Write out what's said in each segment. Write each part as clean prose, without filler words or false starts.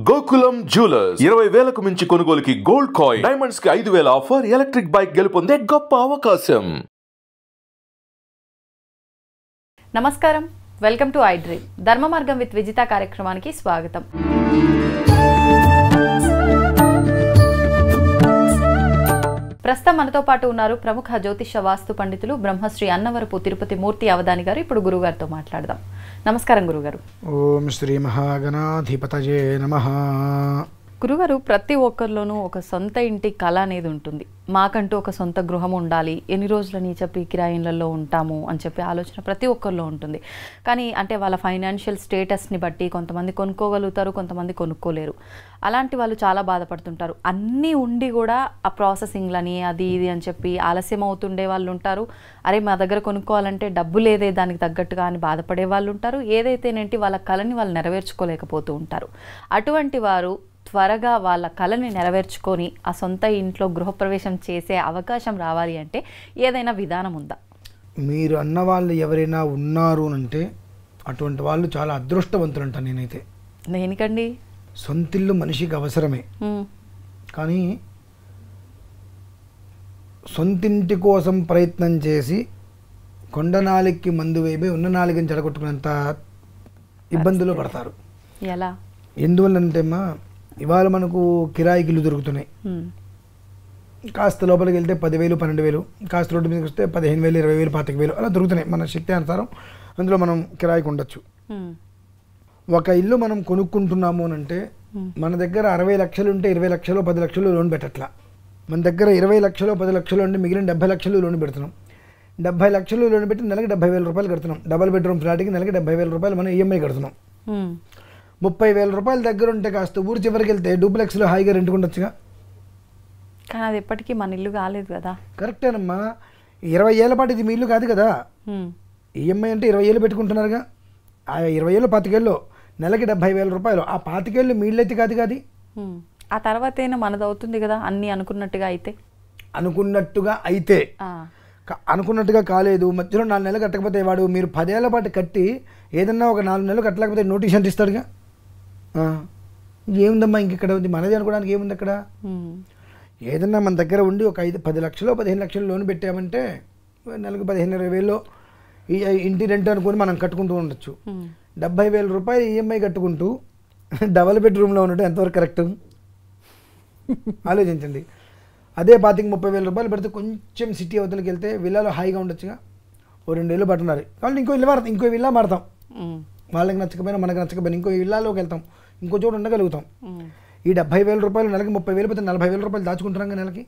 Gokulam jewellers 20,000కు మించి కొనుగోలుకి gold coin, diamonds కి 5,000 ఆఫర్, ఎలక్ట్రిక్ బైక్ గెలుపొందే గొప్ప అవకాశం. నమస్కారం, వెల్కమ్ టు ఐ డ్రీమ్. ధర్మ మార్గం విత్ విజిత కార్యక్రమానికి స్వాగతం. ప్రస్తుతం మనతో పాటు ఉన్నారు ప్రముఖ జ్యోతిష వాస్తు పండితులు బ్రహ్మశ్రీ అన్నవరపు తిరుపతి మూర్తి అవధాని గారు. ఇప్పుడు గురుగారితో మాట్లాడదాం. నమస్కారం గురుగారు. ఓం శ్రీ మహాగణాధిపతయే నమః. గురుగారు, ప్రతి ఒక్కరిలోనూ ఒక సొంత ఇంటి కళ అనేది ఉంటుంది. మాకంటూ ఒక సొంత గృహం ఉండాలి, ఎన్ని రోజులని చెప్పి కిరాయిలలో ఉంటాము అని చెప్పి ఆలోచన ప్రతి ఒక్కరిలో ఉంటుంది. కానీ అంటే వాళ్ళ ఫైనాన్షియల్ స్టేటస్ని బట్టి కొంతమంది కొనుక్కోగలుగుతారు, కొంతమంది కొనుక్కోలేరు. అలాంటి వాళ్ళు చాలా బాధపడుతుంటారు. అన్నీ ఉండి కూడా ఆ ప్రాసెసింగ్లని అది ఇది అని చెప్పి ఆలస్యం అవుతుండే వాళ్ళు ఉంటారు. అరే మా దగ్గర కొనుక్కోవాలంటే డబ్బు లేదే దానికి తగ్గట్టుగా అని బాధపడే వాళ్ళు ఉంటారు. ఏదైతేనేంటి వాళ్ళ కళని వాళ్ళు నెరవేర్చుకోలేకపోతూ ఉంటారు. అటువంటి వారు త్వరగా వాళ్ళ కళని నెరవేర్చుకొని ఆ సొంత ఇంట్లో గృహప్రవేశం చేసే అవకాశం రావాలి అంటే ఏదైనా విధానం ఉందా? మీరు అన్న వాళ్ళు ఎవరైనా ఉన్నారు అంటే అటువంటి వాళ్ళు చాలా అదృష్టవంతులు అంటాను నేనైతే. దేనికండి? సొంతిల్లు మనిషికి అవసరమే, కానీ సొంతింటి కోసం ప్రయత్నం చేసి కొండ నాలికి మందు వేయబోయి ఉన్న నాలికని చెడగొట్టుకున్నంత ఇబ్బందులు పడతారు. ఎలా? ఎందువల్లంటే అమ్మా, ఇవాళ మనకు కిరాయికి ఇల్లు దొరుకుతున్నాయి. కాస్త లోపలికి వెళ్తే 10,000, 12,000, కాస్త రోడ్డు మీదకి వస్తే 15,000, 20,000, 25,000 అలా దొరుకుతున్నాయి. మన శక్తి అనుసారం అందులో మనం కిరాయికి ఉండొచ్చు. ఒక ఇల్లు మనం కొనుక్కుంటున్నాము అని అంటే మన దగ్గర 60 లక్షలు ఉంటే 20 లక్షలు 10 లక్షలు లోన్ పెట్టట్లా. మన దగ్గర 20 లక్షలు 10 లక్షలు ఉంటే మిగిలిన 70 లక్షలు లోన్ పెడుతున్నాం. 70 లక్షలు లోన్ పెట్టి నెలకి 70,000 రూపాయలు కడుతున్నాం. డబల్ బెడ్రూమ్ ఫ్లాట్కి నెలకి 70,000 రూపాయలు మనం ఈఎంఐ కడుతున్నాం. 30,000 రూపాయల దగ్గర ఉంటే కాస్త ఊరు చివరికి వెళ్తే డూప్లెక్స్లో హాయిగా రెంట్ ఉండొచ్చుగా. కానీ అది ఎప్పటికీ మన ఇల్లు కాలేదు కదా. కరెక్టేనమ్మా, 20 ఏళ్ళ పాటు ఇది మీ ఇల్లు కాదు కదా. ఈఎంఐ అంటే 20 ఏళ్ళు పెట్టుకుంటున్నారుగా. ఆ 20 ఏళ్ళు 25 ఏళ్ళు నెలకి 70,000 రూపాయలు. ఆ 25 ఏళ్ళు మీ ఇల్లు అయితే కాదు కాదు. ఆ తర్వాత అయినా మనది అవుతుంది కదా, అన్నీ అనుకున్నట్టుగా అయితే. అనుకున్నట్టుగా అయితే అనుకున్నట్టుగా కాలేదు, మధ్యలో 4 నెలలు కట్టకపోతే వాడు మీరు 10 ఏళ్ళ పాటు కట్టి ఏదన్నా ఒక 4 నెలలు కట్టలేకపోతే నోటీస్ అంటే ఇస్తాడుగా. ఏముందమ్మా ఇంకెక్కడ ఉంది మనది అనుకోవడానికి ఏముంది అక్కడ? ఏదన్నా మన దగ్గర ఉండి ఒక 10 లక్షలు 15 లక్షలు లోన్ పెట్టామంటే నెలకు 15,000-20,000 ఈ ఇంటి రెంట్ అనుకుని మనం కట్టుకుంటూ ఉండొచ్చు. 70,000 రూపాయలు ఈఎంఐ కట్టుకుంటూ డబల్ బెడ్రూమ్లో ఉండటం ఎంతవరకు కరెక్ట్ ఆలోచించండి. అదే 25,000-30,000 రూపాయలు పెడితే కొంచెం సిటీ అవతలకి వెళ్తే విల్లాలో హాయిగా ఉండొచ్చుగా. ఓ 2 ఏళ్ళు పట్టున్నారు కాబట్టి ఇంకో విల్లా మారుతాం. వాళ్ళకి నచ్చకపోయినా మనకు నచ్చకపోయినా ఇంకో విల్లాలోకి వెళ్తాం, ఇంకో చోటు ఉండగలుగుతాం. ఈ 70,000 రూపాయలు నెలకి 30,000 పోతే 40,000 రూపాయలు దాచుకుంటున్నాం నెలకి,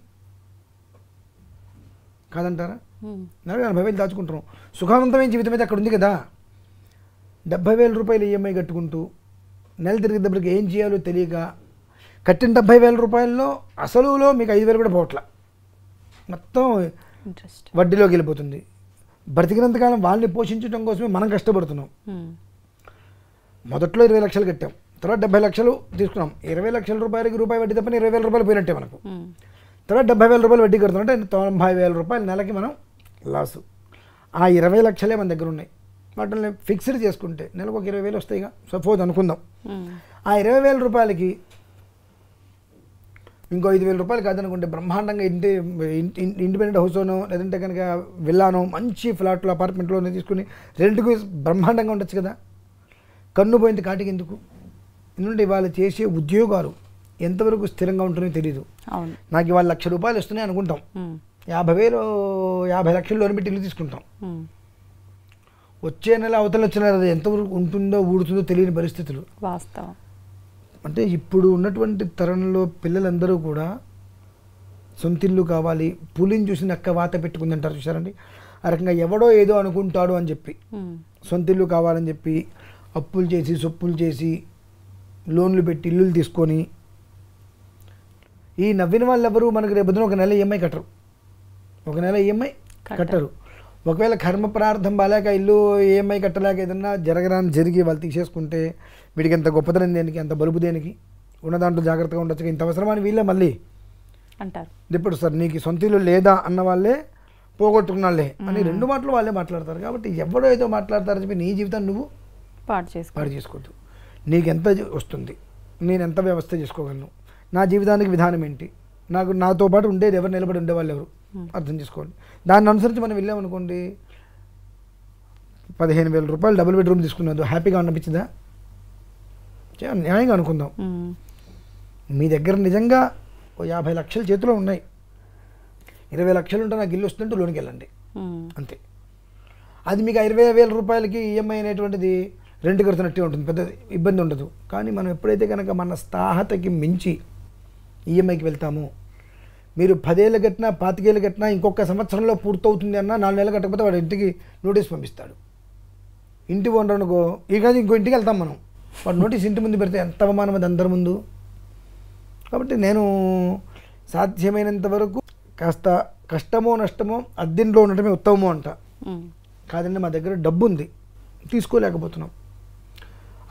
కాదంటారా? నెలకి 40,000 దాచుకుంటున్నాం. సుఖవంతమైన జీవితం అయితే అక్కడ ఉంది కదా. 70,000 రూపాయలు ఈఎంఐ కట్టుకుంటూ నెల తిరిగేటప్పటికి ఏం చేయాలో తెలియక కట్టిన 70,000 రూపాయల్లో అసలులో మీకు 5,000 కూడా పోవట్లా, మొత్తం వడ్డీలోకి వెళ్ళిపోతుంది. బ్రతికినంతకాలం వాళ్ళని పోషించడం కోసమే మనం కష్టపడుతున్నాం. మొదట్లో 20 లక్షలు కట్టాం, తర్వాత 70 లక్షలు తీసుకున్నాం. 20 లక్షల రూపాయలకి రూపాయి వడ్డీ తప్పని 20,000 రూపాయలు పోయినట్టే మనకు. తర్వాత 70,000 రూపాయలు వడ్డీ కడుతున్నాం అంటే 90,000 రూపాయలు నెలకి మనం లాసు. ఆ 20 లక్షలే మన దగ్గర ఉన్నాయి. వాటిని ఫిక్స్డ్ చేసుకుంటే నెలకు ఒక 20,000 వస్తాయిగా. సపోజ్ అనుకుందాం, ఆ 20,000 రూపాయలకి ఇంకో 5,000 రూపాయలు కాదనుకుంటే బ్రహ్మాండంగా ఇండిపెండెంట్ హౌస్లోనో లేదంటే కనుక విల్లానో మంచి ఫ్లాట్లో అపార్ట్మెంట్లోనే తీసుకుని రెంట్కు బ్రహ్మాండంగా ఉండొచ్చు కదా. కన్ను పోయింది కాటికి ఎందుకు? ఎందుకంటే ఇవాళ చేసే ఉద్యోగాలు ఎంతవరకు స్థిరంగా ఉంటుందో తెలియదు. నాకు ఇవాళ 1,00,000 రూపాయలు వస్తున్నాయి అనుకుంటాం, 50 లక్షలు లోన్ పెట్టి ఇల్లు తీసుకుంటాం. వచ్చే నెల అవతల వచ్చిన నెల ఎంతవరకు ఉంటుందో ఊడుతుందో తెలియని పరిస్థితులు. వాస్తవం. అంటే ఇప్పుడు ఉన్నటువంటి తరంలో పిల్లలందరూ కూడా సొంతిల్లు కావాలి, పులిని చూసి నక్క వాత పెట్టుకుంది అంటారు చూసారండి. ఆ రకంగా ఎవడో ఏదో అనుకుంటాడు అని చెప్పి సొంతిల్లు కావాలని చెప్పి అప్పులు చేసి సొప్పులు చేసి లోన్లు పెట్టి ఇల్లులు తీసుకొని ఈ నవ్విన వాళ్ళు ఎవరు మనకు రేపు ఒక నెల ఈఎంఐ కట్టరు, ఒక నెల ఈఎంఐ కట్టరు. ఒకవేళ కర్మ ప్రార్థం బాలేక ఇల్లు ఈఎంఐ కట్టలేక ఏదన్నా జరిగి వాళ్ళు తీసేసుకుంటే వీడికి ఎంత గొప్పతనం దేనికి, అంత బలుపు దేనికి, ఉన్న దాంట్లో జాగ్రత్తగా ఉండొచ్చు, ఇంత అవసరమని వీళ్ళే మళ్ళీ అంటారు. ఇప్పుడు సార్ నీకు సొంత ఇల్లు లేదా అన్న వాళ్ళే పోగొట్టుకున్నాళ్ళే అని 2 మాటలు వాళ్ళే మాట్లాడతారు. కాబట్టి ఎవడో ఏదో మాట్లాడతారని చెప్పి నీ జీవితాన్ని నువ్వు పాడు చేసుకోవద్దు. నీకు ఎంత వస్తుంది నేను ఎంత వ్యవస్థ చేసుకోగలను, నా జీవితానికి విధానం ఏంటి, నాతో పాటు ఉండేది ఎవరు, నిలబడి ఉండేవాళ్ళు ఎవరు అర్థం చేసుకోవాలి. దాన్ని అనుసరించి మనం వెళ్ళామనుకోండి, 15,000 రూపాయలు డబుల్ బెడ్రూమ్ తీసుకున్నది హ్యాపీగా అనిపించిందా? న్యాయంగా అనుకుందాం. మీ దగ్గర నిజంగా 50 లక్షలు చేతిలో ఉన్నాయి, 20 లక్షలు ఉంటే నాకు ఇల్లు వస్తుంటే లోనికి వెళ్ళండి అంతే. అది మీకు 20,000 రూపాయలకి ఈఎంఐ అనేటువంటిది రెంట్ కడుతున్నట్టే ఉంటుంది, పెద్ద ఇబ్బంది ఉండదు. కానీ మనం ఎప్పుడైతే కనుక మన స్థాహతకి మించి ఈఎంఐకి వెళ్తామో, మీరు 10 ఏళ్ళు కట్టినా 25 ఏళ్ళు కట్టినా ఇంకొక సంవత్సరంలో పూర్తవుతుంది అన్నా 4 నెలలు కట్టకపోతే వాడు ఇంటికి నోటీస్ పంపిస్తాడు. ఇంటి ఓనర్ అనుకో, ఇక ఇంకో ఇంటికి వెళ్తాం మనం, వాడు నోటీస్ ఇంటి ముందు పెడితే ఎంత అవమానం అది అందరి ముందు. కాబట్టి నేను సాధ్యమైనంత వరకు కాస్త కష్టమో నష్టమో అద్దెంట్లో ఉండటమే ఉత్తమమో అంట. కాదండి మా దగ్గర డబ్బు ఉంది తీసుకోలేకపోతున్నాం,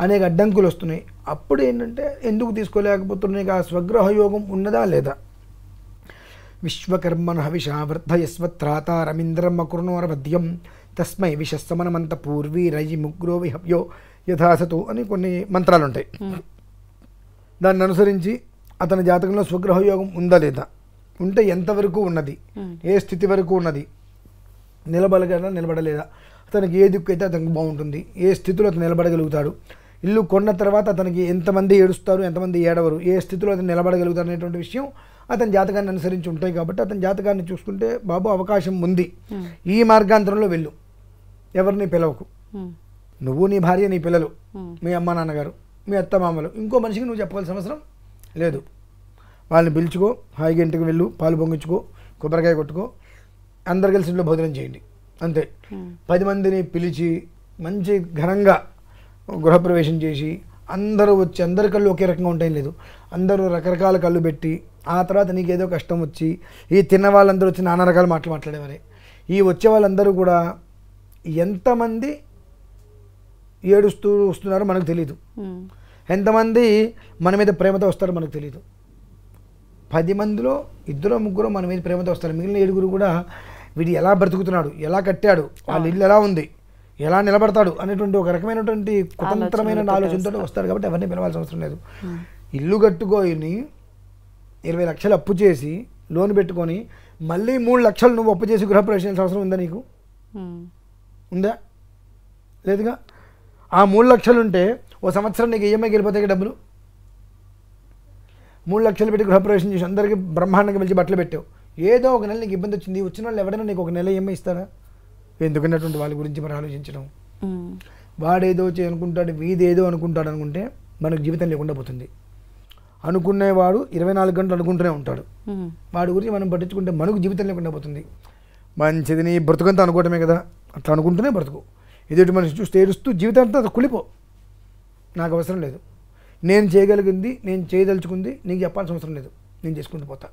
అనేక అడ్డంకులు వస్తున్నాయి. అప్పుడు ఏంటంటే ఎందుకు తీసుకోలేకపోతున్నాయి, ఆ స్వగ్రహ యోగం ఉన్నదా లేదా? విశ్వకర్మణ హవిషా వర్ధయస్వత్రాతారమింద్రం అకృణోరవద్యం తస్మై విషస్సమనమంత పూర్వీ రయి ముగ్రో విహవ్యో యథాసతు అని కొన్ని మంత్రాలు ఉంటాయి. దాన్ని అనుసరించి అతని జాతకంలో స్వగ్రహ యోగం ఉందా లేదా, ఉంటే ఎంతవరకు ఉన్నది, ఏ స్థితి వరకు ఉన్నది, నిలబడగలరా నిలబడలేదా, అతనికి ఏ దిక్కు అయితే అతనికి బాగుంటుంది, ఏ స్థితిలో అతను నిలబడగలుగుతాడు, ఇల్లు కొన్న తర్వాత అతనికి ఎంతమంది ఏడుస్తారు ఎంతమంది ఏడవరు, ఏ స్థితిలో అతను నిలబడగలుగుతారు అనేటువంటి విషయం అతని జాతకాన్ని అనుసరించి ఉంటాయి. కాబట్టి అతని జాతకాన్ని చూసుకుంటే బాబు అవకాశం ఉంది, ఈ మార్గాంతరంలో వెళ్ళు, ఎవరిని పిలవకు, నువ్వు నీ భార్య నీ పిల్లలు మీ అమ్మ నాన్నగారు మీ అత్త మామలు, ఇంకో మనిషికి నువ్వు చెప్పాల్సిన అవసరం లేదు. వాళ్ళని పిలుచుకో, హాయిగా ఇంటికి వెళ్ళు, పాలు పొంగించుకో, కొబ్బరికాయ కొట్టుకో, అందరు కలిసి ఇంట్లో భోజనం చేయండి అంతే. 10 మందిని పిలిచి మంచి ఘనంగా గృహప్రవేశం చేసి అందరూ వచ్చి, అందరి కళ్ళు ఒకే రకంగా ఉంటాయి లేదు, అందరూ రకరకాల కళ్ళు పెట్టి, ఆ తర్వాత నీకేదో కష్టం వచ్చి ఈ తిన్న వాళ్ళందరూ వచ్చి నానా రకాల మాటలు మాట్లాడేవారే, ఈ వచ్చే వాళ్ళందరూ కూడా ఎంతమంది ఏడుస్తూ వస్తున్నారో మనకు తెలియదు, ఎంతమంది మన మీద ప్రేమతో వస్తారో మనకు తెలియదు. 10 మందిలో 2-3 మన మీద ప్రేమతో వస్తారు, మిగిలిన 7 కూడా వీడు ఎలా బ్రతుకుతున్నాడు, ఎలా కట్టాడు, వాళ్ళ ఇల్లు ఎలా ఉంది, ఎలా నిలబడతాడు అనేటువంటి ఒక రకమైనటువంటి కుతంత్రమైన ఆలోచనతో వస్తారు. కాబట్టి ఎవరిని పిలవాల్సిన అవసరం లేదు. ఇల్లు కట్టుకొని 20 లక్షలు అప్పు చేసి లోన్ పెట్టుకొని మళ్ళీ 3 లక్షలు నువ్వు అప్పు చేసి గృహప్రవేశం చేయాల్సిన అవసరం ఉందా నీకు? ఉందా? లేదుగా. ఆ 3 లక్షలు ఉంటే ఓ సంవత్సరం నీకు ఈఎంఐకి వెళ్ళిపోతాయి డబ్బులు. 3 లక్షలు పెట్టి గృహప్రవేశం చేసి అందరికీ బ్రహ్మాండంగా పిలిచి బట్టలు పెట్టావు, ఏదో ఒక నెల నీకు ఇబ్బంది వచ్చింది, వచ్చిన వాళ్ళు ఎవరైనా నీకు ఒక నెల ఈఎంఐ ఇస్తారా? ఎందుకన్నటువంటి వాళ్ళ గురించి మరి ఆలోచించడం. వాడేదో అనుకుంటాడు, వీదేదో అనుకుంటాడు అనుకుంటే మనకు జీవితం లేకుండా పోతుంది. అనుకునేవాడు 24 గంటలు అనుకుంటూనే ఉంటాడు, వాడి గురించి మనం పట్టించుకుంటే మనకు జీవితం లేకుండా పోతుంది. మంచిది నీ బ్రతుకంతా అనుకోవటమే కదా, అట్లా అనుకుంటూనే బ్రతుకు. ఎదుటి మనిషి చూస్తే ఏడుస్తూ జీవితాంతా కుళ్ళిపో, నాకు అవసరం లేదు, నేను చేయగలిగింది నేను చేయదలుచుకుంది నీకు చెప్పాల్సిన అవసరం లేదు, నేను చేసుకుంటూ పోతా.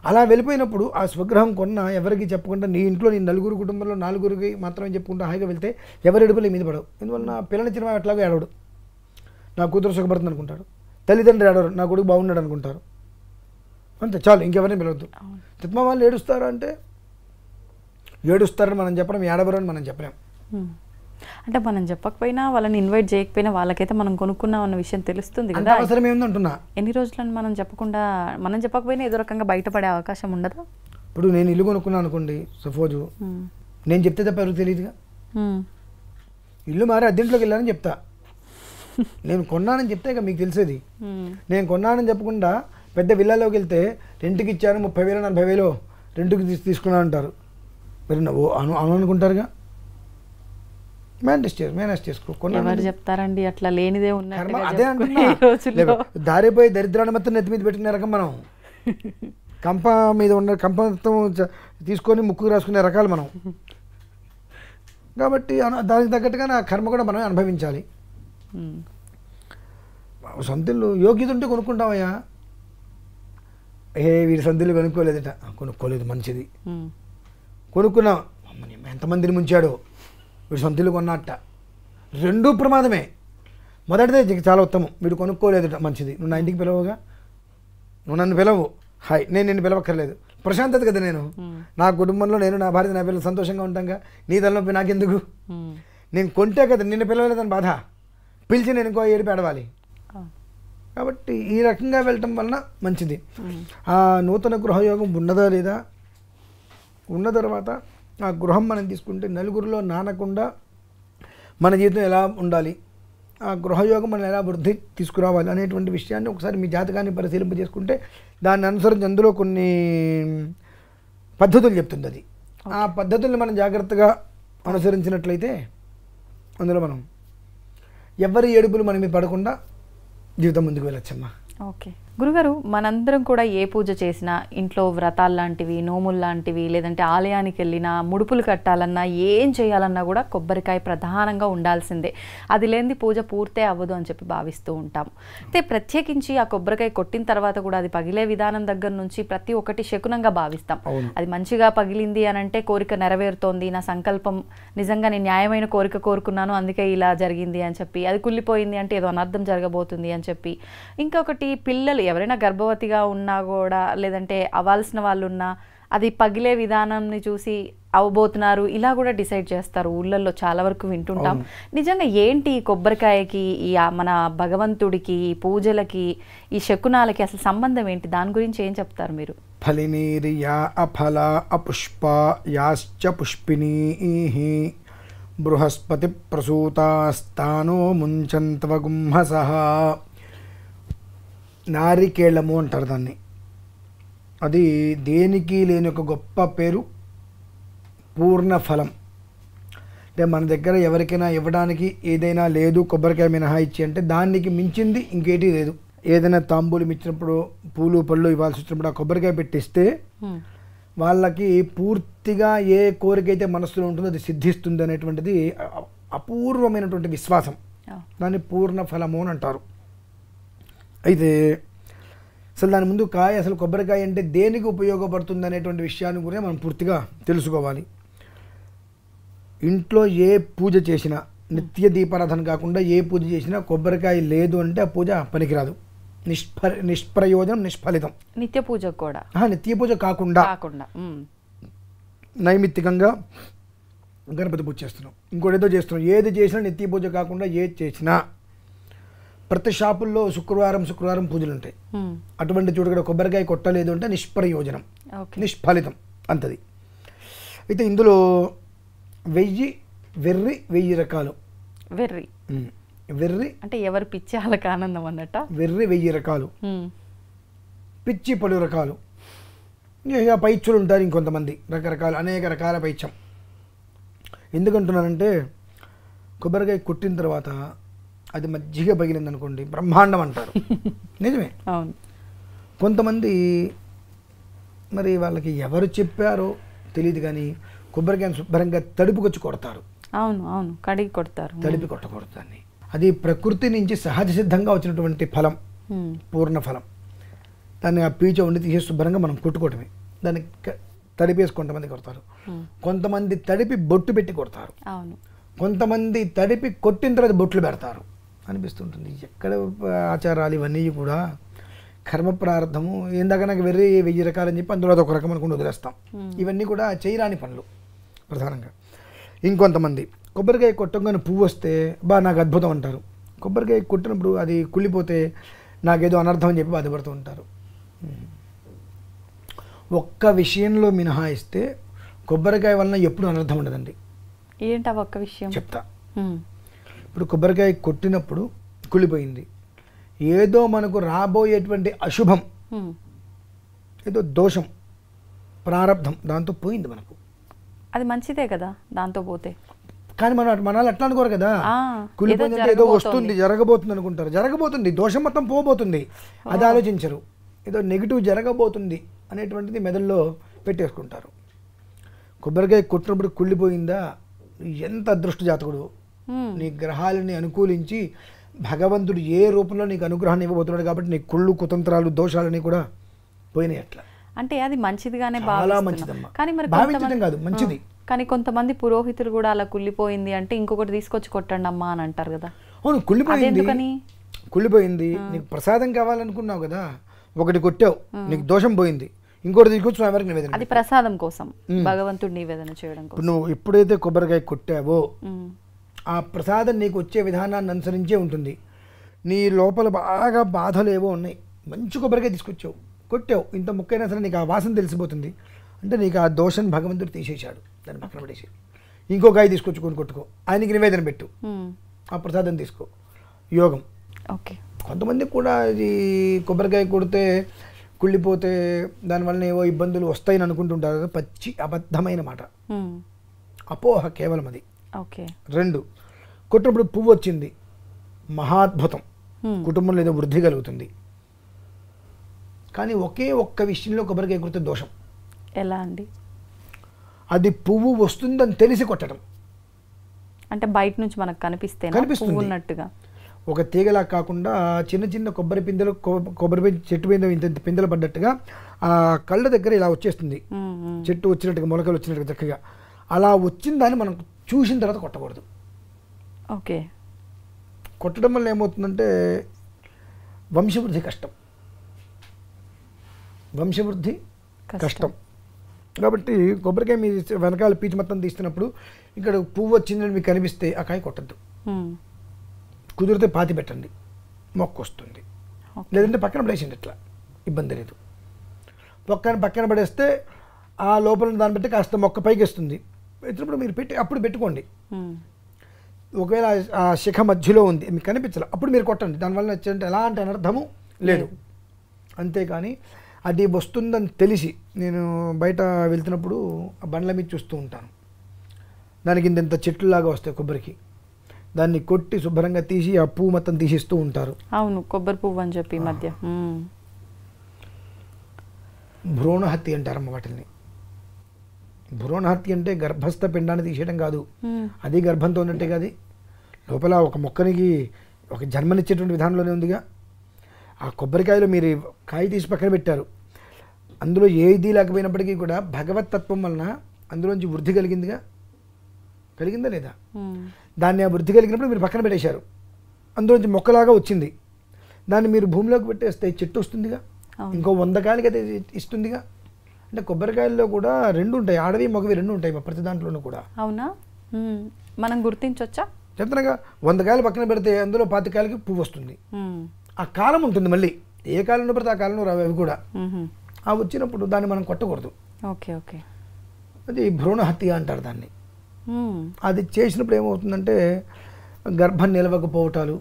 అలా వెళ్ళిపోయినప్పుడు ఆ స్వగ్రహం కొన్న ఎవరికి చెప్పకుండా నీ ఇంట్లో నీ 4 కుటుంబంలో 4కి మాత్రమే చెప్పుకుంటూ హాయిగా వెళ్తే ఎవరి ఎడుపులు మీద పడవు. ఎందువల్ల నా పిల్లనిచ్చిన అట్లాగే ఏడవడు, నా కూతురు సుఖపడుతుంది అనుకుంటాడు, తల్లిదండ్రులు ఏడవరు, నా కొడుకు బాగున్నాడు అనుకుంటారు, అంతే చాలు, ఇంకెవరిని పిలవద్దు. తిత్మ వాళ్ళు ఏడుస్తారు అంటే ఏడుస్తారని మనం చెప్పడం, ఏడవరు అని మనం చెప్పలేం. అంటే మనం చెప్పకపోయినా వాళ్ళని ఇన్వైట్ చేయకపోయినా వాళ్ళకైతే మనం కొనుక్కున్నాం అన్న విషయం తెలుస్తుంది కదా. అవసరం ఏముందంటున్నా, ఎన్ని రోజులను మనం చెప్పకపోయినా ఏదో రకంగా బయటపడే అవకాశం ఉండదా? ఇప్పుడు నేను ఇల్లు కొనుక్కున్నాను అనుకోండి, సపోజు నేను చెప్తే తప్ప ఎవరికి తెలియదుగా. ఇల్లు మారి అద్దెంట్లోకి వెళ్ళానని చెప్తా, నేను కొన్నానని చెప్తే ఇక మీకు తెలిసేది. నేను కొన్నానని చెప్పకుండా పెద్ద విల్లాలోకి వెళ్తే రెంట్కి ఇచ్చాను 30,000 40,000 రెంట్కి తీసుకున్నా అంటారు, మరి అనుకుంటారుగా. మేనేజ్ చేసుకో. ఎవరు చెప్తారండి అట్లా, లేనిదే ఉన్నట్టు. అదే అంటున్నా, దారిపోయి దరిద్రాన్ని మొత్తం నెత్తి మీద పెట్టిన రకం మనం. కంప మీద ఉన్న కంప మొత్తం తీసుకొని ముక్కు రాసుకునే రకాలు మనం. కాబట్టి దానికి తగ్గట్టుగా నా కర్మ కూడా మనం అనుభవించాలి. సొంత ఇల్లు యోగ్యత ఉంటే కొనుక్కుంటామయ్యా. వీడి సొంత ఇల్లు కొనుక్కోలేదట, కొనుక్కోలేదు మంచిది, కొనుక్కున్నాం ఎంతమందిని ముంచాడో, వీడు సొంత ఇల్లు కొన్నట్ట, 2 ప్రమాదమే. మొదటిదే చాలా ఉత్తమం, వీడు కొనుక్కోలేదుట మంచిది, నువ్వు నా ఇంటికి పిలవగా, నువ్వు నన్ను పిలవు, హాయ్ నేను నిన్ను పిలవక్కర్లేదు, ప్రశాంతత కదా. నేను నా కుటుంబంలో నేను నా భార్య నా పిల్లలు సంతోషంగా ఉంటాంగా, నీ తలనొప్పి నాకెందుకు? నేను కొంటే కదా నిన్ను పిలవలేదని బాధ, పిలిచి నేను ఇంకో ఏడిపి ఆడవాలి. కాబట్టి ఈ రకంగా వెళ్ళటం వలన మంచిది. ఆ నూతన గృహయోగం ఉన్నదా లేదా, ఉన్న తర్వాత ఆ గృహం మనం తీసుకుంటే నలుగురిలో నానకుండా మన జీవితం ఎలా ఉండాలి, ఆ గృహయోగం మనం ఎలా వృద్ధి తీసుకురావాలి అనేటువంటి విషయాన్ని ఒకసారి మీ జాతకాన్ని పరిశీలింప చేసుకుంటే దాన్ని అనుసరించి అందులో కొన్ని పద్ధతులు చెప్తుంది. అది ఆ పద్ధతుల్ని మనం జాగ్రత్తగా అనుసరించినట్లయితే అందులో మనం ఎవరి ఏడుపులు మన మీద పడకుండా జీవితం ముందుకు వెళ్ళొచ్చమ్మా. ఓకే గురుగారు, మనందరం కూడా ఏ పూజ చేసినా ఇంట్లో వ్రతాలు లాంటివి, నోములు లాంటివి, లేదంటే ఆలయానికి వెళ్ళినా, ముడుపులు కట్టాలన్నా, ఏం చేయాలన్నా కూడా కొబ్బరికాయ ప్రధానంగా ఉండాల్సిందే. అది లేనిది పూజ పూర్తే అవ్వదు అని చెప్పి భావిస్తూ ఉంటాం. అయితే ప్రత్యేకించి ఆ కొబ్బరికాయ కొట్టిన తర్వాత కూడా అది పగిలే విధానం దగ్గర నుంచి ప్రతి ఒక్కటి శకునంగా భావిస్తాం. అది మంచిగా పగిలింది అని అంటే కోరిక నెరవేరుతోంది, నా సంకల్పం నిజంగా నేను న్యాయమైన కోరిక కోరుకున్నాను అందుకే ఇలా జరిగింది అని చెప్పి, అది కుళ్ళిపోయింది అంటే ఏదో అనర్థం జరగబోతుంది అని చెప్పి, ఇంకొకటి పిల్లలు ఎవరైనా గర్భవతిగా ఉన్నా కూడా, లేదంటే అవ్వాల్సిన వాళ్ళు ఉన్నా అది పగిలే విధానాన్ని చూసి అవ్వబోతున్నారు ఇలా కూడా డిసైడ్ చేస్తారు. ఊళ్ళల్లో చాలా వరకు వింటుంటాం. నిజంగా ఏంటి ఈ కొబ్బరికాయకి, ఈ మన భగవంతుడికి, ఈ పూజలకి, ఈ శకునాలకి అసలు సంబంధం ఏంటి? దాని గురించి ఏం చెప్తారు మీరు? ఫలినీరి యా అఫల అపుష్ప యాశ్చ పుష్పినీ బృహస్పతి ప్రసూతాస్తానో ముంచంతవ గుంహసః. నారికేళము అంటారు దాన్ని. అది దేనికి లేని ఒక గొప్ప పేరు, పూర్ణ ఫలం. అంటే మన దగ్గర ఎవరికైనా ఇవ్వడానికి ఏదైనా లేదు కొబ్బరికాయ మినహాయించి అంటే దానికి మించింది ఇంకేటి లేదు. ఏదైనా తాంబూలం ఇచ్చినప్పుడు, పూలు పళ్ళు ఇవ్వాల్సి వచ్చినప్పుడు ఆ కొబ్బరికాయ పెట్టిస్తే వాళ్ళకి పూర్తిగా ఏ కోరిక అయితే మనసులో ఉంటుందో అది సిద్ధిస్తుంది అనేటువంటిది అపూర్వమైనటువంటి విశ్వాసం. దాన్ని పూర్ణ ఫలము అని అంటారు. అయితే అసలు దాని ముందు కాయ, అసలు కొబ్బరికాయ అంటే దేనికి ఉపయోగపడుతుంది అనేటువంటి విషయాన్ని కూడా మనం పూర్తిగా తెలుసుకోవాలి. ఇంట్లో ఏ పూజ చేసినా, నిత్య దీపారాధన కాకుండా ఏ పూజ చేసినా కొబ్బరికాయ లేదు అంటే ఆ పూజ పనికిరాదు, నిష్ప్రయోజనం, నిష్ఫలితం. నిత్య పూజ కూడా, నిత్య పూజ కాకుండా నైమిత్తికంగా గణపతి పూజ చేస్తున్నాం, ఇంకోటి ఏదో చేస్తున్నాం, ఏది చేసినా నిత్య పూజ కాకుండా ఏది చేసినా, ప్రతి షాపుల్లో శుక్రవారం పూజలు ఉంటాయి. అటువంటి చోటు కూడా కొబ్బరికాయ కొట్టలేదు అంటే నిష్ప్రయోజనం, నిష్ఫలితం అంతది. అయితే ఇందులో 1000 రకాలు. వెర్రి అంటే ఎవరి పిచ్చి వాళ్ళకి ఆనందం అన్నట్ట. వెర్రి 1000 రకాలు, పిచ్చి 10 రకాలు. ఇక పైచ్చులు ఉంటారు ఇంకొంతమంది, రకరకాలు, అనేక రకాల పైత్యం. ఎందుకంటున్నానంటే కొబ్బరికాయ కొట్టిన తర్వాత అది మజ్జిగ పగిలింది అనుకోండి, బ్రహ్మాండం అంటారు. నిజమే. అవును. కొంతమంది మరి వాళ్ళకి ఎవరు చెప్పారో తెలియదు కానీ కొబ్బరికాయను శుభ్రంగా తడుపుకొచ్చి కొడతారు. అవును అవును, కడిగి కొడతారు. తడిపి కొట్టకూడదు దాన్ని. అది ప్రకృతి నుంచి సహజ సిద్ధంగా వచ్చినటువంటి ఫలం, పూర్ణ ఫలం. దాన్ని ఆ పీచ ఉండి తీసే శుభ్రంగా మనం కొట్టుకోవటమే. దాన్ని తడిపేసి కొంతమంది కొడతారు, కొంతమంది తడిపి బొట్టు పెట్టి కొడతారు, కొంతమంది తడిపి కొట్టిన తర్వాత బొట్లు పెడతారు. అనిపిస్తుంటుంది ఎక్కడ ఆచారాలు ఇవన్నీ కూడా కర్మ ప్రారంధము. ఏందాక నాకు 1000 రకాలని చెప్పి అందులో ఒక రకం అనుకుని వదిలేస్తాం. ఇవన్నీ కూడా చేయరాని పనులు ప్రధానంగా. ఇంకొంతమంది కొబ్బరికాయ కొట్టగానే పువ్వు వస్తే నాకు అద్భుతం అంటారు. కొబ్బరికాయ కొట్టినప్పుడు అది కుళ్ళిపోతే నాకేదో అనర్థం అని చెప్పి బాధపడుతూ ఉంటారు. ఒక్క విషయంలో మినహాయిస్తే కొబ్బరికాయ వలన ఎప్పుడు అనర్థం ఉండదండి. ఏంటా ఒక్క విషయం చెప్తా. ఇప్పుడు కొబ్బరికాయ కొట్టినప్పుడు కుళ్ళిపోయింది, ఏదో మనకు రాబోయేటువంటి అశుభం, ఏదో దోషం, ప్రారంధం దాంతో పోయింది మనకు. అది మంచిదే కదా దాంతో పోతే. కానీ మనాలు అట్లా అనుకోరు కదా, కుళ్ళిపోయిందంటే ఏదో వస్తుంది, జరగబోతుంది అనుకుంటారు. జరగబోతుంది, దోషం మొత్తం పోబోతుంది, అది ఆలోచించరు. ఏదో నెగిటివ్ జరగబోతుంది అనేటువంటిది మెదడులో పెట్టేసుకుంటారు. కొబ్బరికాయ కొట్టినప్పుడు కుళ్ళిపోయిందా, ఎంత అదృష్ట జాతకుడు. నీ గ్రహాలని అనుకూలించి భగవంతుడు ఏ రూపంలో నీకు అనుగ్రహాన్ని ఇవ్వబోతున్నాడు కాబట్టి నీ కుళ్ళు, కుతంత్రాలు, దోషాలని కూడా పోయినాయి. అట్లా అంటే అది మంచిదిగానే చాలా మంచిదమ్మా. కానీ మరి భావించడం కాదు, మంచిది. కానీ కొంతమంది పురోహితులు కూడా అలా కుళ్ళిపోయింది అంటే ఇంకొకటి తీసుకొచ్చి కొట్టండి అమ్మా అని అంటారు కదా. అవును, కుళ్ళిపోయింది నీకు ప్రసాదం కావాలనుకున్నావు కదా, ఒకటి కొట్టావు, నీకు దోషం పోయింది, ఇంకోటి తీసుకొచ్చి ఎవరికి నివేదన. అది ప్రసాదం కోసం, భగవంతుడి నివేదన చేయడం కోసం. నువ్వు ఎప్పుడైతే కొబ్బరికాయ కొట్టావో ఆ ప్రసాదం నీకు వచ్చే విధానాన్ని అనుసరించే ఉంటుంది. నీ లోపల బాగా బాధలు ఏవో ఉన్నాయి, మంచి కొబ్బరికాయ తీసుకొచ్చావు, కొట్టావు, ఇంత ముక్కైనా సరే నీకు ఆ వాసన తెలిసిపోతుంది అంటే నీకు ఆ దోషం భగవంతుడు తీసేశాడు, దాన్ని పక్కన పడేసి ఇంకో కాయ తీసుకొచ్చుకొని కొట్టుకో, ఆయనకి నివేదన పెట్టు, ఆ ప్రసాదం తీసుకో, యోగం. ఓకే. కొంతమందికి కూడా ఇది కొబ్బరికాయ కొడితే కుళ్ళిపోతే దానివల్ల ఏవో ఇబ్బందులు వస్తాయని అనుకుంటుంటారు, పచ్చి అబద్ధమైన మాట, అపోహ కేవలం అది. ఓకే. 2, కొట్టినప్పుడు పువ్వు వచ్చింది, మహాద్భుతం, కుటుంబంలో ఏదో వృద్ధి కలుగుతుంది. కానీ ఒకే ఒక్క విషయంలో కొబ్బరికాయ కొడితే దోషం. ఎలా అండి? అది పువ్వు వస్తుందని తెలిసి కొట్టడం. అంటే బయట నుంచి మనకు కనిపిస్తుంది ఉన్నట్టుగా, ఒక తీగలా కాకుండా చిన్న చిన్న కొబ్బరి పిందెలు, కొబ్బరి చెట్టు మీద ఇంత పిందెలు పడ్డట్టుగా ఆ కళ్ళ దగ్గర ఇలా వచ్చేస్తుంది, చెట్టు వచ్చినట్టుగా, మొలకలు వచ్చినట్టుగా చక్కగా అలా వచ్చిన దాన్ని మనం చూసిన తర్వాత కొట్టకూడదు. ఓకే. కొట్టడం వల్ల ఏమవుతుందంటే వంశవృద్ధి కష్టం, వంశవృద్ధి కష్టం. కాబట్టి కొబ్బరికాయ మీ వెనకాల పీచు మొత్తం తీస్తున్నప్పుడు ఇక్కడ పువ్వు వచ్చిందని మీకు కనిపిస్తే ఆ కాయ కొట్టద్దు, కుదిరితే పాతి పెట్టండి, మొక్క వస్తుంది. లేదంటే పక్కన పడేసింది, ఇట్లా ఇబ్బంది లేదు. పక్కన పడేస్తే ఆ లోపల దాన్ని బట్టి కాస్త మొక్క పైకి వస్తుంది, వచ్చినప్పుడు మీరు అప్పుడు పెట్టుకోండి. ఒకవేళ ఆ శిఖ మధ్యలో ఉంది మీకు కనిపించాలి, అప్పుడు మీరు కొట్టండి, దానివల్ల వచ్చేంటే ఎలాంటి అనర్థము లేదు. అంతేకాని అది వస్తుందని తెలిసి, నేను బయట వెళ్తున్నప్పుడు ఆ బండ్ల మీద చూస్తూ ఉంటాను, దానికి ఇంత చెట్లులాగా వస్తాయి కొబ్బరికి, దాన్ని కొట్టి శుభ్రంగా తీసి ఆ పువ్వు మొత్తం తీసిస్తూ ఉంటారు. అవును, కొబ్బరి పువ్వు అని చెప్పి మధ్య. భ్రూణహత్య అంటారమ్మ వాటిని. భ్రూణహత్య అంటే గర్భస్థ పిండాన్ని తీసేయడం కాదు, అది గర్భంతో ఉన్నట్టే కాదు, లోపల ఒక మొక్కనికి ఒక జన్మనిచ్చేటువంటి విధానంలోనే ఉందిగా. ఆ కొబ్బరికాయలో మీరు కాయ తీసి పక్కన పెట్టారు, అందులో ఏది లేకపోయినప్పటికీ కూడా భగవత్ తత్వం వలన అందులోంచి వృద్ధి కలిగిందా లేదా? దాన్ని ఆ వృద్ధి కలిగినప్పుడు మీరు పక్కన పెట్టేశారు, అందులోంచి మొక్కలాగా వచ్చింది, దాన్ని మీరు భూమిలోకి పెట్టేస్తే చెట్టు వస్తుందిగా, ఇంకో 100 కాయలకి అయితే ఇస్తుందిగా. అంటే కొబ్బరికాయల్లో కూడా 2 ఉంటాయి, ఆడవి మగవి 2 ఉంటాయి ప్రతి దాంట్లోనూ కూడా. అవునా? మనం గుర్తించవచ్చా? చెప్తున్నాగా, 100 కాయలు పక్కన పెడితే అందులో 25 కాయలకి పువ్వు వస్తుంది. ఆ కాలం ఉంటుంది, మళ్ళీ ఏ కాలంలో పడితే ఆ కాలంలో రావు అవి కూడా. ఆ వచ్చినప్పుడు దాన్ని మనం కొట్టకూడదు. ఓకే. ఓకే. అది భ్రూణహత్య అంటారు దాన్ని. అది చేసినప్పుడు ఏమవుతుందంటే గర్భం నిలవకపోవటాలు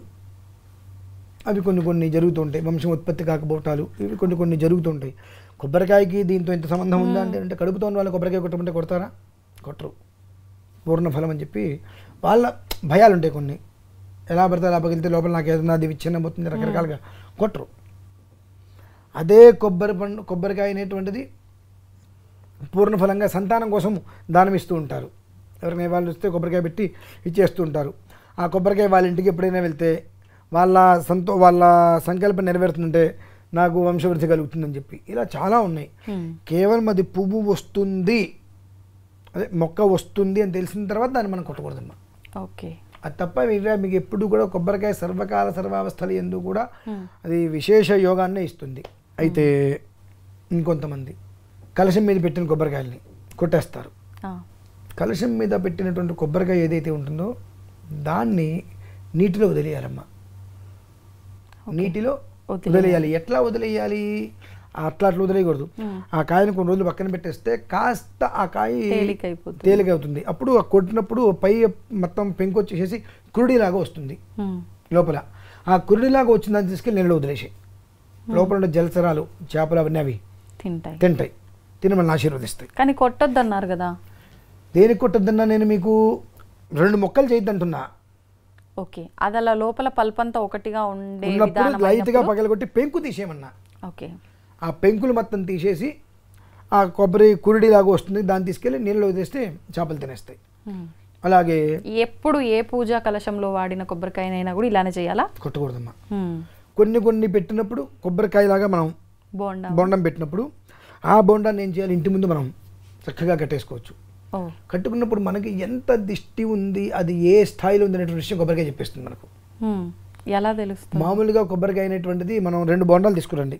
అవి కొన్ని జరుగుతుంటాయి, వంశం ఉత్పత్తి కాకపోవటాలు ఇవి కొన్ని జరుగుతుంటాయి. కొబ్బరికాయకి దీంతో ఇంత సంబంధం ఉందా అంటే కడుపుతో ఉన్న వాళ్ళు కొబ్బరికాయ కొట్టమంటే కొడతారా? కొట్టరు. పూర్ణఫలం అని చెప్పి వాళ్ళ భయాలు ఉంటాయి కొన్ని, ఎలా పడితే అలా పగిలితే లోపల నాకు ఏదన్నా అది విచ్ఛిన్నమవుతుంది, రకరకాలుగా కొట్టరు. అదే కొబ్బరికాయ అనేటువంటిది పూర్ణఫలంగా సంతానం కోసం దానం ఇస్తూ ఉంటారు. ఎవరైనా వాళ్ళు వస్తే కొబ్బరికాయ పెట్టి ఇచ్చేస్తూ ఉంటారు. ఆ కొబ్బరికాయ వాళ్ళ ఇంటికి ఎప్పుడైనా వెళ్తే వాళ్ళ సంకల్పం నెరవేరుతుందంటే నాకు వంశవృద్ధి కలుగుతుందని చెప్పి ఇలా చాలా ఉన్నాయి. కేవలం అది పువ్వు వస్తుంది, అదే మొక్క వస్తుంది అని తెలిసిన తర్వాత దాన్ని మనం కొట్టకూడదమ్మా. ఓకే. అది తప్ప మీకు ఎప్పుడు కూడా కొబ్బరికాయ సర్వకాల సర్వావస్థలు ఎందుకు కూడా అది విశేష యోగాన్నే ఇస్తుంది. అయితే ఇంకొంతమంది కలశం మీద పెట్టిన కొబ్బరికాయల్ని కొట్టేస్తారు. కలశం మీద పెట్టినటువంటి కొబ్బరికాయ ఏదైతే ఉంటుందో దాన్ని నీటిలో వదిలేయాలమ్మా, నీటిలో వదిలేయాలి. ఎట్లా వదిలేయాలి? అట్లా వదిలేయకూడదు. ఆ కాయను కొన్ని రోజులు పక్కన పెట్టేస్తే కాస్త ఆ కాయ తేలికవుతుంది. అప్పుడు కొట్టినప్పుడు పై మొత్తం పెంకు వచ్చేసేసి కురుడిలాగా వస్తుంది. లోపల ఆ కురుడిలాగా వచ్చిన దాన్ని తీసుకెళ్ళి నీళ్ళలో వదిలేసి లోపల ఉండే జలచరాలు, చేపలు అవన్నీ అవి తింటాయి, తిని మనల్ని ఆశీర్వదిస్తాయి. కానీ కొట్టొద్దు అన్నారు కదా. దేనికి కొట్టొద్దన్నా? నేను మీకు 2 మొక్కలు చేయొద్దంటున్నా. ఓకే. అది అలా లోపల పల్పంతా ఒకటిగా ఉన్నప్పుడు లైట్గా పగలగొట్టి పెంకు తీసేయమన్నా. ఓకే. ఆ పెంకులు మొత్తం తీసేసి ఆ కొబ్బరి కురుడిలాగా వస్తుంది, దాన్ని తీసుకెళ్ళి నీళ్ళలో వదిలేస్తే చేపలు తినేస్తాయి. అలాగే ఎప్పుడు ఏ పూజా కలశంలో వాడిన కొబ్బరికాయనైనా కూడా ఇలానే చేయాలా? కొట్టకూడదమ్మా. కొన్ని పెట్టినప్పుడు కొబ్బరికాయలాగా మనం బొండం పెట్టినప్పుడు ఆ బొండాన్ని ఏం చేయాలి? ఇంటి ముందు మనం చక్కగా కట్టేసుకోవచ్చు. కట్టుకున్నప్పుడు మనకి ఎంత దిష్టి ఉంది, అది ఏ స్థాయిలో ఉంది అనేటువంటి విషయం కొబ్బరికాయ చెప్పేస్తుంది మనకు. ఎలా తెలుస్తుంది? మామూలుగా కొబ్బరికాయ అనేటువంటిది మనం 2 బొండాలు తీసుకురండి,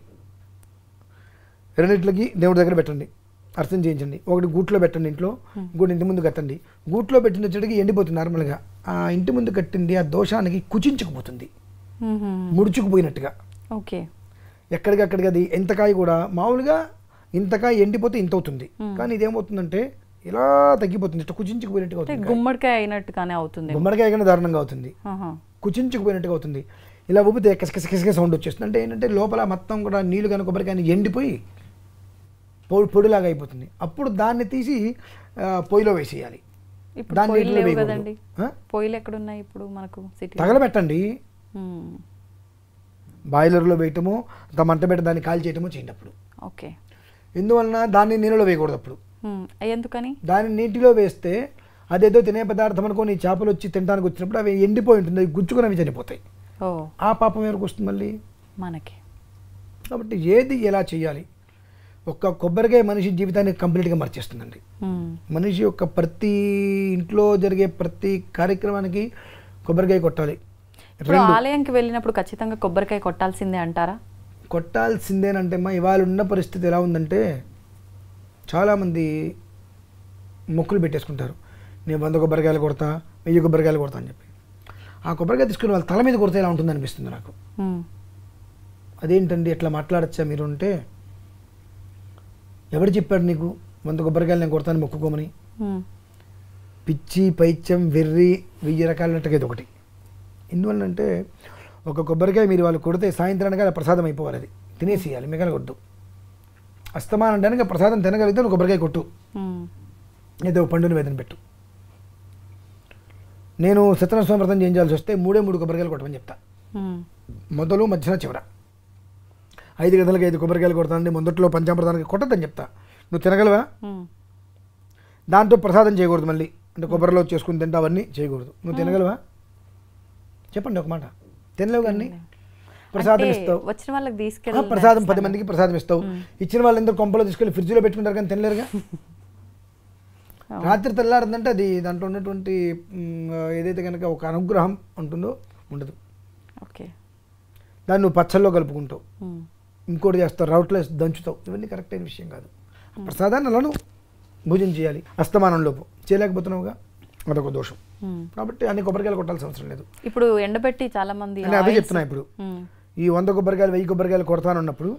2 దేవుడి దగ్గర పెట్టండి, అర్థం చేయించండి. ఒకటి గూట్లో పెట్టండి ఇంట్లో, ఇంకోటి ఇంటి ముందు కట్టండి. గూట్లో పెట్టిన చెట్టుకి ఎండిపోతుంది నార్మల్గా. ఆ ఇంటి ముందు కట్టింది ఆ దోషానికి కుచించుకుపోతుంది. ముడుచుకుపోయినట్టుగా. ఓకే. ఎక్కడికక్కడికి అది ఎంతకాయ కూడా మామూలుగా ఇంతకాయ ఎండిపోతే ఇంత అవుతుంది, కానీ ఇదేమవుతుందంటే ఇలా తగ్గిపోతుంది, ఇట్లా కుచించుకుపోయినట్టుగా అవుతుంది. గుమ్మడికాయ అయినట్టుగానే అవుతుంది. గుమ్మడికాయ కన్నా దారుణంగా అవుతుంది, కుచించుకుపోయినట్టుగా అవుతుంది. ఇలా ఊపితే కిసకిస సౌండ్ వచ్చేస్తుంది. అంటే ఏంటంటే లోపల మొత్తం కూడా నీళ్ళు కానీ కొబ్బరికాయని ఎండిపోయి పొడిలాగా అయిపోతుంది. అప్పుడు దాన్ని తీసి పొయ్యిలో వేసేయాలి. కదండి పొయ్యిలు ఎక్కడున్నాయి ఇప్పుడు మనకు? తగలబెట్టండి, బాయిలర్లో వేయటము, మంట పెట్టి దాన్ని కాల్ చేయటము చేయండి అప్పుడు. ఓకే. ఎందువలన దాన్ని నీళ్ళలో వేయకూడదు అప్పుడు. ఎందుకని? దాన్ని నీటిలో వేస్తే అదేదో తినే పదార్థం అనుకోని చేపలు వచ్చి తినడానికి వచ్చినప్పుడు అవి ఎండిపోయి ఉంటుంది, అవి గుచ్చుకుని అవి చనిపోతాయి. ఆ పాపం ఎవరికి వస్తుంది మళ్ళీ? మనకి. కాబట్టి ఏది ఎలా చేయాలి? ఒక్క కొబ్బరికాయ మనిషి జీవితాన్ని కంప్లీట్గా మార్చేస్తుందండి. మనిషి యొక్క ప్రతి ఇంట్లో జరిగే ప్రతి కార్యక్రమానికి కొబ్బరికాయ కొట్టాలి. ఆలయంకి వెళ్ళినప్పుడు ఖచ్చితంగా కొబ్బరికాయ కొట్టాల్సిందే అంటారా? కొట్టాల్సిందేనంటే ఇవాళ ఉన్న పరిస్థితి ఎలా ఉందంటే చాలామంది మొక్కులు పెట్టేసుకుంటారు. నేను 100 కొబ్బరికాయలు కొడతా, 1000 కొబ్బరికాయలు కొడతా అని చెప్పి. ఆ కొబ్బరికాయ తీసుకుని వాళ్ళ తల మీద కొడితే ఎలా ఉంటుంది అనిపిస్తుంది నాకు. అదేంటండి ఎట్లా మాట్లాడచ్చా మీరు అంటే, ఎవరు చెప్పాడు నీకు 100 కొబ్బరికాయలు నేను కొడతాను మొక్కుకోమని? పిచ్చి, పైత్యం, వెర్రి, 1000 రకాలన్నట్టుగా ఇది ఒకటి. ఎందువల్లంటే ఒక కొబ్బరికాయ మీరు వాళ్ళు కొడితే సాయంత్రానికి అలా ప్రసాదం అయిపోవాలి, అది తినేసేయాలి, మిగలగొద్దు. అస్తమానం అంటే ప్రసాదం తినగలిగితే నువ్వు కొబ్బరికాయ కొట్టు, ఏదో పండుని వేదన పెట్టు. నేను సత్యనారాయణ వ్రతం చేయించాల్సి వస్తే 3 కొబ్బరికాయలు కొట్టమని చెప్తా. మొదలు మధ్యన చివర 5 గంటలకు 5 కొబ్బరికాయలు కొడతానండి, మొదట్లో పంచామృతానికి కొట్టద్దని చెప్తా. నువ్వు తినగలవా? దాంతో ప్రసాదం చేయకూడదు, మళ్ళీ అంటే కొబ్బరిలో చేసుకుని తింటా అవన్నీ చేయకూడదు. నువ్వు తినగలవా చెప్పండి ఒక మాట. తినలేవు కానీ ప్రసాదం ఇస్తావు, వచ్చిన వాళ్ళకి తీసుకెళ్ళి ప్రసాదం 10 మందికి ప్రసాదం ఇస్తావు. ఇచ్చిన వాళ్ళందరూ కొంపలో తీసుకెళ్ళి ఫ్రిడ్జ్లో పెట్టుకుంటారు కానీ తినలేరుగా. రాత్రి తెల్లారిందంటే అది దాంట్లో ఉన్నటువంటి ఏదైతే కనుక ఒక అనుగ్రహం ఉంటుందో ఉండదు. ఓకే. దాన్ని నువ్వు పచ్చల్లో కలుపుకుంటావు, ఇంకోటి చేస్తావు, రౌట్లో దంచుతావు, ఇవన్నీ కరెక్ట్ అయిన విషయం కాదు. ప్రసాదాన్ని అలా నువ్వు భోజనం చేయాలి. అస్తమానంలోపు చేయలేకపోతున్నావుగా, అదొక దోషం. కాబట్టి అన్ని కొబ్బరికాయలు కొట్టాల్సిన అవసరం లేదు. ఇప్పుడు ఎండబెట్టి చాలా మంది అదే చెప్తున్నా. ఇప్పుడు ఈ 100 కొబ్బరికాయలు 1000 కొబ్బరికాయలు కొడతానన్నప్పుడు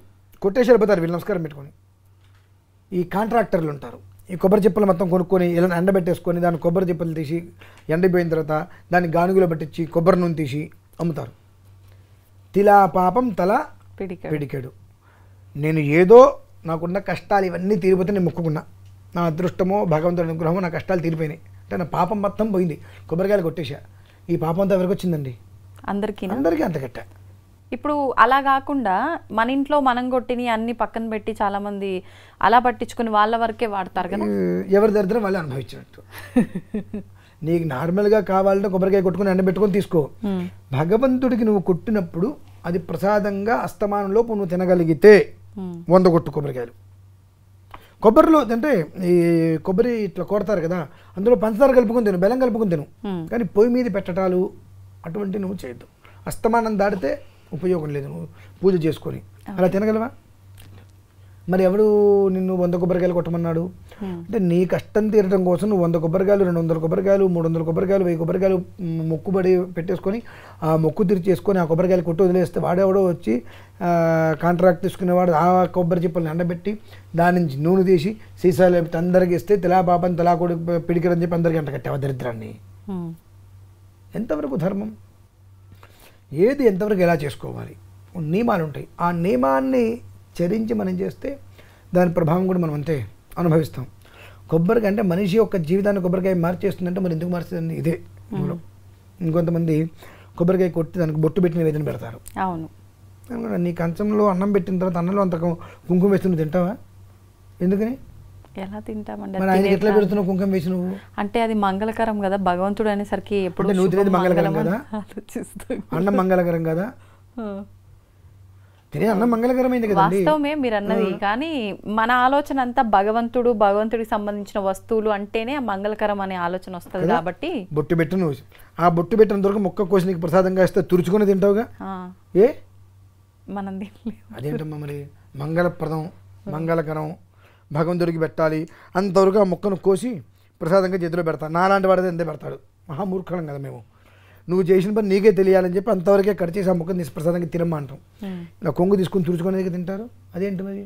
కొట్టేసి వెళ్ళిపోతారు వీళ్ళు నమస్కారం పెట్టుకొని. ఈ కాంట్రాక్టర్లు ఉంటారు, ఈ కొబ్బరి చిప్పలు మొత్తం కొనుక్కొని ఇలా ఎండబెట్టేసుకొని దాన్ని కొబ్బరి చిప్పలు తీసి ఎండిపోయిన తర్వాత దాన్ని గానుగులో పట్టించి కొబ్బరి నూనె తీసి అమ్ముతారు. తిలా పాపం తల పిడికెడు. నేను ఏదో నాకున్న కష్టాలు ఇవన్నీ తీరిపోతే నేను మొక్కుకున్నా, నా అదృష్టమో భగవంతుడి అనుగ్రహమో నా కష్టాలు తీరిపోయినాయి అంటే నా పాపం మొత్తం పోయింది, కొబ్బరికాయలు కొట్టేశా. ఈ పాపం అంతా ఎవరికి వచ్చిందండి? అందరికీ అంత కట్ట. ఇప్పుడు అలా కాకుండా మన ఇంట్లో మనం కొట్టిని అన్ని పక్కన పెట్టి చాలా మంది అలా పట్టించుకుని వాళ్ళ వరకే వాడతారు కదా. ఎవరి దరిద్రం వాళ్ళు అనుభవించినట్టు. నీకు నార్మల్గా కావాలంటే కొబ్బరికాయ కొట్టుకుని ఎండబెట్టుకొని తీసుకో. భగవంతుడికి నువ్వు కొట్టినప్పుడు అది ప్రసాదంగా అస్తమానంలోపు నువ్వు తినగలిగితే 100 కొట్టు కొబ్బరికాయలు. కొబ్బరిలో అంటే ఈ కొబ్బరి ఇట్లా కొడతారు కదా, అందులో పంచదార కలుపుకొని తిను, బెల్లం కలుపుకొని తిను, కానీ పొయ్యి మీద పెట్టటాలు అటువంటి నువ్వు చేయొద్దు. అస్తమానం దాటితే ఉపయోగం లేదు. నువ్వు పూజ చేసుకొని అలా తినగలవా? మరి ఎవడు నిన్ను 100 కొబ్బరికాయలు కొట్టమన్నాడు అంటే నీ కష్టం తీరడం కోసం నువ్వు 100 కొబ్బరికాయలు, 200 కొబ్బరికాయలు, 300 కొబ్బరికాయలు, 1000 కొబ్బరికాయలు మొక్కుబడి పెట్టేసుకొని ఆ మొక్కు తీర్చేసుకొని ఆ కొబ్బరికాయలు కొట్టి వదిలేస్తే వాడెవడో వచ్చి కాంట్రాక్ట్ తీసుకునేవాడు ఆ కొబ్బరి చిప్పల్ని ఎండబెట్టి దాని నుంచి నూనె తీసి సీసాలు అందరికి ఇస్తే తిలా పాపని తలా కొడి పిడికరని చెప్పి అందరికీ అంట కట్టావా దరిద్రాన్ని? ఎంతవరకు ధర్మం? ఏది ఎంతవరకు ఎలా చేసుకోవాలి? నియమాలు ఉంటాయి. ఆ నియమాన్ని చరించి మనం చేస్తే దాని ప్రభావం కూడా మనం అంతే అనుభవిస్తాం. కొబ్బరికాయ అంటే మనిషి యొక్క జీవితాన్ని కొబ్బరికాయ మార్చేస్తుందంటే మరి ఎందుకు మార్చేస్తుంది? ఇదే మూలం. ఇంకొంతమంది కొబ్బరికాయ కొట్టి దానికి బొట్టు పెట్టిన వేదన పెడతారు. అవును. నీ కంచంలో అన్నం పెట్టిన తర్వాత అన్నంలో అంత కుంకుమ వేసి నువ్వు తింటావా? ఎందుకని? ఎలా తింటామండి? మరి ఆయనకి ఎట్లా పెడుతున్నావు కుంకుమ వేసి నువ్వు? అంటే అది మంగళకరం కదా, భగవంతుడు అనేసరికి ఎప్పుడు నువ్వు తినేది మంగళకరం కదా, అన్నం మంగళకరం కదా, తినే అన్నం మంగళకరమైంది కదా. వాస్తవమే మీరు అన్నది, కానీ మన ఆలోచన అంతా భగవంతుడికి సంబంధించిన వస్తువులు అంటేనే మంగళకరం అనే ఆలోచన వస్తుంది. కాబట్టి బొట్టు పెట్టు, నువ్వు ఆ బొట్టు పెట్టిన దొరకు మొక్క కోసి నీకు ప్రసాదంగా ఇస్తే తురుచుకొని తింటావుగా. ఏ మనం అదేంటమ్మా మరి మంగళప్రదం మంగళకరం భగవంతుడికి పెట్టాలి అంతవరకు ఆ మొక్కను కోసి ప్రసాదంగా చేతిలో పెడతాను. నాలాంటి వాడితే ఎంతే పెడతాడు, మహామూర్ఖం కదా మేము. నువ్వు చేసిన పని నీకే తెలియాలని చెప్పి అంతవరకే కట్ చేసి ఆ ముక్క నిష్ప్రసాదంగా తినమ్మా అంటాం. నా కొంగు తీసుకుని తుడుచుకునేది తింటారు, అదేంటి మరి?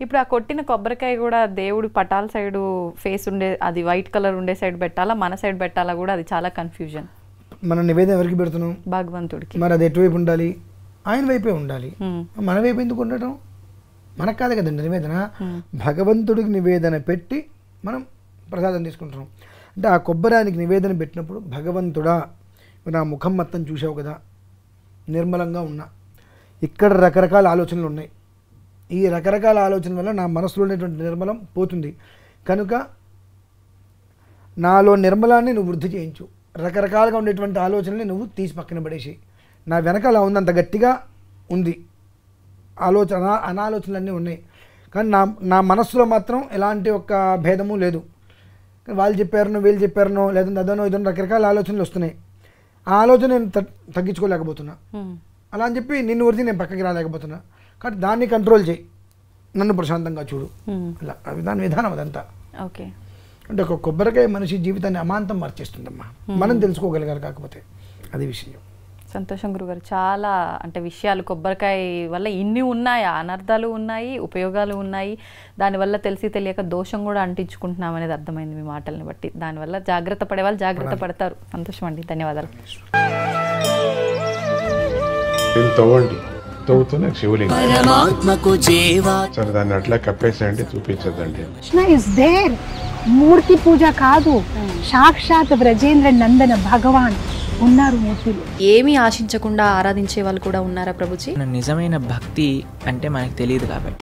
ఇప్పుడు ఆ కొట్టిన కొబ్బరికాయ కూడా దేవుడి పటాల సైడు ఫేస్ ఉండే, అది వైట్ కలర్ ఉండే సైడ్ పెట్టాలా, మన సైడ్ పెట్టాలా కూడా అది చాలా కన్ఫ్యూజన్. మన నివేదన ఎవరికి పెడుతున్నాం? భగవంతుడికి. మరి అది ఎటువైపు ఉండాలి? ఆయన వైపే ఉండాలి. మన వైపు ఎందుకు ఉండటం? మనకు కాదు కదండి నివేదన, భగవంతుడికి నివేదన పెట్టి మనం ప్రసాదం తీసుకుంటున్నాం. అంటే ఆ కొబ్బరానికి నివేదన పెట్టినప్పుడు భగవంతుడా నా ముఖం మొత్తం చూసావు కదా, నిర్మలంగా ఉన్నా, ఇక్కడ రకరకాల ఆలోచనలు ఉన్నాయి, ఈ రకరకాల ఆలోచన వల్ల నా మనసులో ఉండేటువంటి నిర్మలం పోతుంది కనుక నాలో నిర్మలాన్ని నువ్వు వృద్ధి చేయించు, రకరకాలుగా ఉండేటువంటి ఆలోచనల్ని నువ్వు తీసి పక్కన పడేసి, నా వెనకాల ఉంది అంత గట్టిగా ఉంది ఆలోచన, అనాలోచనలన్నీ ఉన్నాయి కానీ నా మనస్సులో మాత్రం ఎలాంటి ఒక్క భేదము లేదు. వాళ్ళు చెప్పారనో వీళ్ళు చెప్పారనో లేదంటే అదనో ఇదనో రకరకాల ఆలోచనలు వస్తున్నాయి. ఆ ఆలోచన నేను తగ్గించుకోలేకపోతున్నా, అలా అని చెప్పి నిన్ను వరిచి నేను పక్కకి రాలేకపోతున్నా. కాబట్టి దాన్ని కంట్రోల్ చేయి, నన్ను ప్రశాంతంగా చూడు, అలా దాని విధానం అదంతా. ఓకే. అంటే ఒక కొబ్బరికాయ మనిషి జీవితాన్ని అమాంతం మార్చేస్తుందమ్మా, మనం తెలుసుకోగలగాలి, కాకపోతే అది విషయం. సంతోషం గురుగారు. చాలా అంటే విషయాలు కొబ్బరికాయ వల్ల ఇన్ని ఉన్నాయి, అనర్థాలు ఉన్నాయి, ఉపయోగాలు ఉన్నాయి. దానివల్ల తెలిసి తెలియక దోషం కూడా అంటించుకుంటున్నాం అనేది అర్థమైంది మీ మాటల్ని బట్టి. దానివల్ల జాగ్రత్త పడే వాళ్ళు జాగ్రత్త పడతారు. సంతోషం అండి, ధన్యవాదాలు. తవ్వుతూనే శివలింగం సరే దాన్ని అట్లా కప్పేసేయండి, చూపించదండి. మూర్తి పూజ కాదు, సాక్షాత్ బ్రజేంద్ర నందన భగవాన్ ఉన్నారు మూర్తిలో. ఏమీ ఆశించకుండా ఆరాధించే వాళ్ళు కూడా ఉన్నారా ప్రభుజీ? నిజమైన భక్తి అంటే మనకు తెలియదు కాబట్టి